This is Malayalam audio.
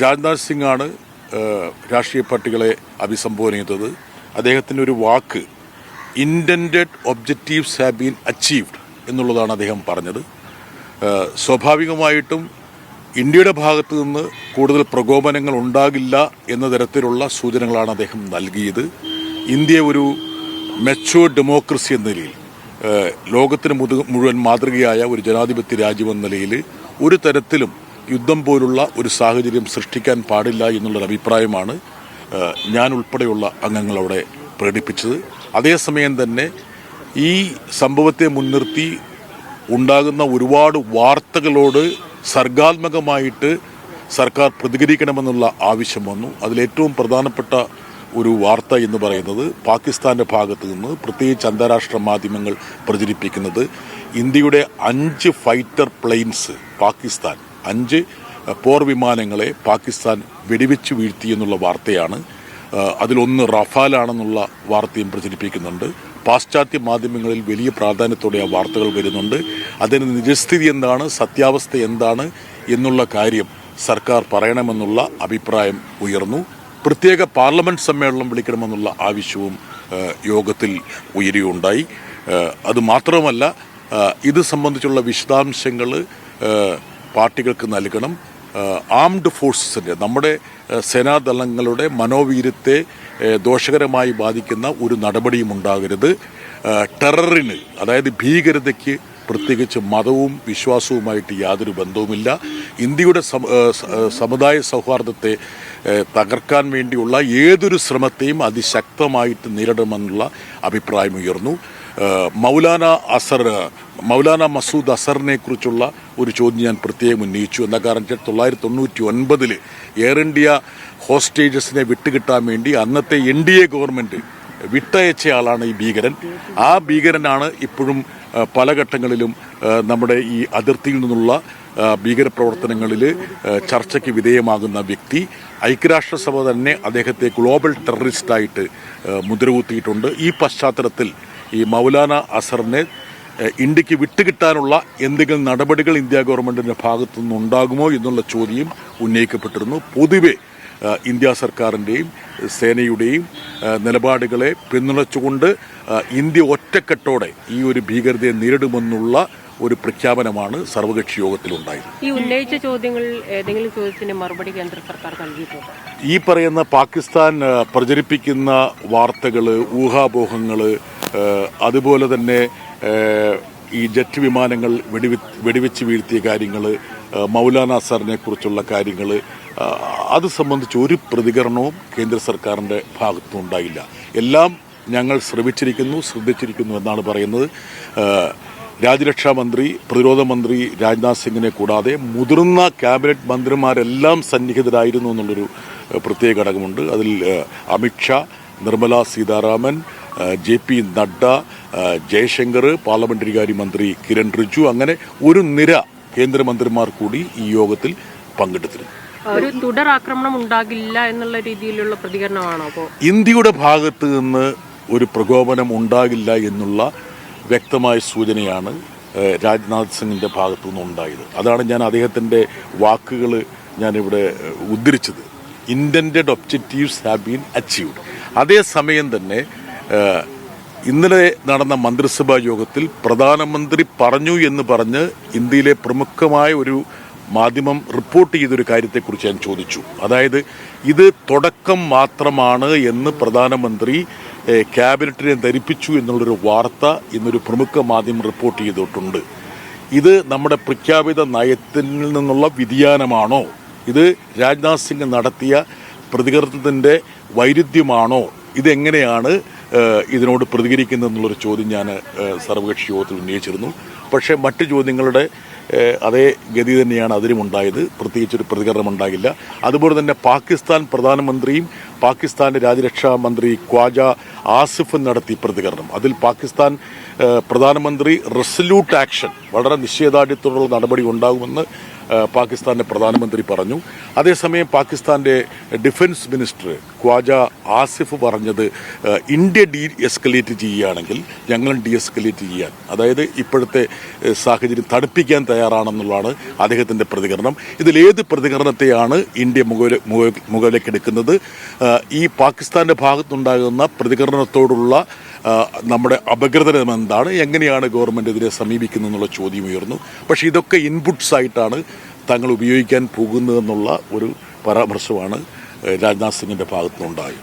രാജ്നാഥ് സിംഗ് ആണ് രാഷ്ട്രീയ പാർട്ടികളെ അഭിസംബോധന ചെയ്തത്. അദ്ദേഹത്തിൻ്റെ ഒരു വാക്ക് intended objectives have been achieved എന്നുള്ളതാണ് അദ്ദേഹം പറഞ്ഞത്. സ്വാഭാവികമായിട്ടും ഇന്ത്യയുടെ ഭാഗത്തു നിന്ന് കൂടുതൽ പ്രകോപനങ്ങൾ ഉണ്ടാകില്ല എന്ന തരത്തിലുള്ള സൂചനകളാണ് അദ്ദേഹം നൽകിയത്. ഇന്ത്യ ഒരു മെച്യൂർ ഡെമോക്രസി എന്ന നിലയിൽ ലോകത്തിന് മുഴുവൻ മാതൃകയായ ഒരു ജനാധിപത്യ രാജ്യമെന്ന നിലയിൽ ഒരു തരത്തിലും യുദ്ധം പോലുള്ള ഒരു സാഹചര്യം സൃഷ്ടിക്കാൻ പാടില്ല എന്നുള്ളൊരു അഭിപ്രായമാണ് ഞാൻ ഉൾപ്പെടെയുള്ള അംഗങ്ങൾ അവിടെ പ്രകടിപ്പിച്ചത്. അതേസമയം തന്നെ ഈ സംഭവത്തെ മുൻനിർത്തി ഉണ്ടാകുന്ന ഒരുപാട് വാർത്തകളോട് സർഗാത്മകമായിട്ട് സർക്കാർ പ്രതികരിക്കണമെന്നുള്ള ആവശ്യം വന്നു. അതിലേറ്റവും പ്രധാനപ്പെട്ട ഒരു വാർത്ത എന്ന് പറയുന്നത് പാകിസ്ഥാന്റെ ഭാഗത്ത് നിന്ന് പ്രത്യേകിച്ച് അന്താരാഷ്ട്ര മാധ്യമങ്ങൾ പ്രചരിപ്പിക്കുന്നത് ഇന്ത്യയുടെ 5 ഫൈറ്റർ പ്ലെയിൻസ് പാകിസ്ഥാൻ 5 പോർ വിമാനങ്ങളെ പാകിസ്ഥാൻ വെടിവെച്ച് വീഴ്ത്തി എന്നുള്ള വാർത്തയാണ്. അതിലൊന്ന് റഫാലാണെന്നുള്ള വാർത്തയും പ്രചരിപ്പിക്കുന്നുണ്ട്. പാശ്ചാത്യ മാധ്യമങ്ങളിൽ വലിയ പ്രാധാന്യത്തോടെ ആ വാർത്തകൾ വരുന്നുണ്ട്. അതിന് നിജസ്ഥിതി എന്താണ്, സത്യാവസ്ഥ എന്താണ് എന്നുള്ള കാര്യം സർക്കാർ പറയണമെന്നുള്ള അഭിപ്രായം ഉയർന്നു. പ്രത്യേക പാർലമെന്റ് സമ്മേളനം വിളിക്കണമെന്നുള്ള ആവശ്യവും യോഗത്തിൽ ഉയരുകയുണ്ടായി. അതുമാത്രമല്ല, ഇത് സംബന്ധിച്ചുള്ള വിശദാംശങ്ങൾ പാർട്ടികൾക്ക് നൽകണം. ആംഡ് ഫോഴ്സസിൻ്റെ നമ്മുടെ സേനാദളങ്ങളുടെ മനോവീര്യത്തെ ദോഷകരമായി ബാധിക്കുന്ന ഒരു നടപടിയും ഉണ്ടാകരുത്. ടെററിന്, അതായത് ഭീകരതയ്ക്ക് പ്രത്യേകിച്ച് മതവും വിശ്വാസവുമായിട്ട് യാതൊരു ബന്ധവുമില്ല. ഇന്ത്യയുടെ സമുദായ സൗഹാർദ്ദത്തെ തകർക്കാൻ വേണ്ടിയുള്ള ഏതൊരു ശ്രമത്തെയും അതിശക്തമായിട്ട് നേരിടുമെന്നുള്ള അഭിപ്രായം ഉയർന്നു. മൗലാന മസൂദ് അസറിനെ കുറിച്ചുള്ള ഒരു ചോദ്യം ഞാൻ പ്രത്യേകം ഉന്നയിച്ചു. എന്താ കാരണം 1999 എയർ ഇന്ത്യ ഹോസ്റ്റേജസിനെ വിട്ടുകിട്ടാൻ വേണ്ടി അന്നത്തെ NDA ഗവൺമെന്റ് വിട്ടയച്ച ആളാണ് ഈ ഭീകരൻ. ആ ഭീകരനാണ് ഇപ്പോഴും പല ഘട്ടങ്ങളിലും നമ്മുടെ ഈ അതിർത്തിയിൽ നിന്നുള്ള ഭീകരപ്രവർത്തനങ്ങളിൽ ചർച്ചയ്ക്ക് വിധേയമാകുന്ന വ്യക്തി. ഐക്യരാഷ്ട്രസഭ തന്നെ അദ്ദേഹത്തെ ഗ്ലോബൽ ടെററിസ്റ്റായിട്ട് മുദ്രകുത്തിയിട്ടുണ്ട്. ഈ പശ്ചാത്തലത്തിൽ ഈ മൗലാന അസറിനെ ഇന്ത്യക്ക് വിട്ടുകിട്ടാനുള്ള എന്തെങ്കിലും നടപടികൾ ഇന്ത്യ ഗവൺമെന്റിന്റെ ഭാഗത്തു നിന്നുണ്ടാകുമോ എന്നുള്ള ചോദ്യം ഉന്നയിക്കപ്പെട്ടിരുന്നു. പൊതുവെ ഇന്ത്യ സർക്കാരിൻ്റെയും സേനയുടെയും നിലപാടുകളെ പിന്തുണച്ചുകൊണ്ട് ഇന്ത്യ ഒറ്റക്കെട്ടോടെ ഈ ഒരു ഭീകരതയെ നേരിടുമെന്നുള്ള ഒരു പ്രഖ്യാപനമാണ് സർവകക്ഷി യോഗത്തിലുണ്ടായത്. ഈ ഉന്നയിച്ച ചോദ്യങ്ങളിൽ ഏതെങ്കിലും ചോദ്യത്തിന് മറുപടി കേന്ദ്ര സർക്കാർ നൽകിയിട്ടുണ്ട്? ഈ പറയുന്ന പാകിസ്ഥാൻ പ്രചരിപ്പിക്കുന്ന വാർത്തകൾ, ഊഹാപോഹങ്ങൾ, അതുപോലെ തന്നെ ഈ ജെറ്റ് വിമാനങ്ങൾ വെടിവെച്ച് വീഴ്ത്തിയ കാര്യങ്ങൾ, മൗലാന അസറിനെ കുറിച്ചുള്ള കാര്യങ്ങൾ, അത് സംബന്ധിച്ച് ഒരു പ്രതികരണവും കേന്ദ്ര സർക്കാരിൻ്റെ ഭാഗത്തുനിന്നുണ്ടായില്ല. എല്ലാം ഞങ്ങൾ ശ്രദ്ധിച്ചിരിക്കുന്നു എന്നാണ് പറയുന്നത്. രാജ്യരക്ഷാ മന്ത്രി, പ്രതിരോധ മന്ത്രി രാജ്നാഥ് സിംഗിനെ കൂടാതെ മുതിർന്ന ക്യാബിനറ്റ് മന്ത്രിമാരെല്ലാം സന്നിഹിതരായിരുന്നു എന്നുള്ളൊരു പ്രത്യേക ഘടകമുണ്ട്. അതിൽ അമിത്ഷാ, നിർമ്മല സീതാരാമൻ, JP നഡ്ഡ, ജയശങ്കർ, പാർലമെന്ററി കാര്യ മന്ത്രി കിരൺ റിജു, അങ്ങനെ ഒരു നിര കേന്ദ്രമന്ത്രിമാർ കൂടി ഈ യോഗത്തിൽ പങ്കെടുത്തിരുന്നു. ഒരു തുടർ ആക്രമണം ഉണ്ടാകില്ല എന്നുള്ള രീതിയിലുള്ള പ്രതികരണമാണോ? അപ്പോൾ ഇന്ത്യയുടെ ഭാഗത്ത് നിന്ന് ഒരു പ്രകോപനം ഉണ്ടാകില്ല എന്നുള്ള വ്യക്തമായ സൂചനയാണ് രാജ്നാഥ് സിംഗിന്റെ ഭാഗത്തു നിന്ന് ഉണ്ടായത്. അതാണ് ഞാൻ അദ്ദേഹത്തിന്റെ വാക്കുകൾ ഞാനിവിടെ ഉദ്ധരിച്ചത്. Intended objectives have been achieved. അതേസമയം തന്നെ ഇന്നലെ നടന്ന മന്ത്രിസഭാ യോഗത്തിൽ പ്രധാനമന്ത്രി പറഞ്ഞു എന്ന് പറഞ്ഞ് ഇന്ത്യയിലെ പ്രമുഖമായ ഒരു മാധ്യമം റിപ്പോർട്ട് ചെയ്തൊരു കാര്യത്തെക്കുറിച്ച് ഞാൻ ചോദിച്ചു. അതായത് ഇത് തുടക്കം മാത്രമാണ് എന്ന് പ്രധാനമന്ത്രി ക്യാബിനറ്റിനെ ധരിപ്പിച്ചു എന്നുള്ളൊരു വാർത്ത ഇന്നൊരു പ്രമുഖ മാധ്യമം റിപ്പോർട്ട് ചെയ്തിട്ടുണ്ട്. ഇത് നമ്മുടെ പ്രഖ്യാപിത നയത്തിൽ നിന്നുള്ള വ്യതിയാനമാണോ? ഇത് രാജ്നാഥ് സിംഗ് നടത്തിയ പ്രതികരണത്തിൻ്റെ വൈരുദ്ധ്യമാണോ? ഇതെങ്ങനെയാണ് ഇതിനോട് പ്രതികരിക്കുന്നതെന്നുള്ളൊരു ചോദ്യം ഞാൻ സർവകക്ഷി യോഗത്തിൽ ഉന്നയിച്ചിരുന്നു. പക്ഷേ മറ്റ് ചോദ്യങ്ങളുടെ അതേ ഗതി തന്നെയാണ് അതിനുമുണ്ടായത്. പ്രത്യേകിച്ചൊരു പ്രതികരണം ഉണ്ടാകില്ല. അതുപോലെ തന്നെ പാകിസ്ഥാൻ പ്രധാനമന്ത്രിയും പാകിസ്ഥാന്റെ രാജ്യരക്ഷാ മന്ത്രി ഖ്വാജ ആസിഫും നടത്തിയ പ്രതികരണം, അതിൽ പാകിസ്ഥാൻ പ്രധാനമന്ത്രി റെസല്യൂട്ട് ആക്ഷൻ, വളരെ നിശ്ചയദാർഢ്യത്തോടുള്ള നടപടി ഉണ്ടാകുമെന്ന് പാകിസ്ഥാന്റെ പ്രധാനമന്ത്രി പറഞ്ഞു. അതേസമയം പാകിസ്ഥാന്റെ ഡിഫൻസ് മിനിസ്റ്റർ ഖ്വാജ ആസിഫ് പറഞ്ഞത് ഇന്ത്യ ഡി എസ്കലേറ്റ് ചെയ്യുകയാണെങ്കിൽ ഞങ്ങളും ഡി എസ്കലേറ്റ് ചെയ്യാൻ, അതായത് ഇപ്പോഴത്തെ സാഹചര്യം തടുപ്പിക്കാൻ തയ്യാറാണെന്നുള്ളതാണ് അദ്ദേഹത്തിൻ്റെ പ്രതികരണം. ഇതിലേത് പ്രതികരണത്തെയാണ് ഇന്ത്യ മുകളിലേക്ക് എടുക്കുന്നത്? ഈ പാകിസ്ഥാൻ്റെ ഭാഗത്തുണ്ടാകുന്ന പ്രതികരണത്തോടുള്ള നമ്മുടെ അപഗ്രഥനം എന്താണ്, എങ്ങനെയാണ് ഗവൺമെൻറ് ഇതിനെ സമീപിക്കുന്നത് എന്നുള്ള ചോദ്യം ഉയർന്നു. പക്ഷേ ഇതൊക്കെ ഇൻപുട്സ് ആയിട്ടാണ് തങ്ങൾ ഉപയോഗിക്കാൻ പോകുന്നതെന്നുള്ള ഒരു പരാമർശമാണ് രാജ്നാഥ് സിംഗിൻ്റെ ഭാഗത്തുനിന്നുണ്ടായത്.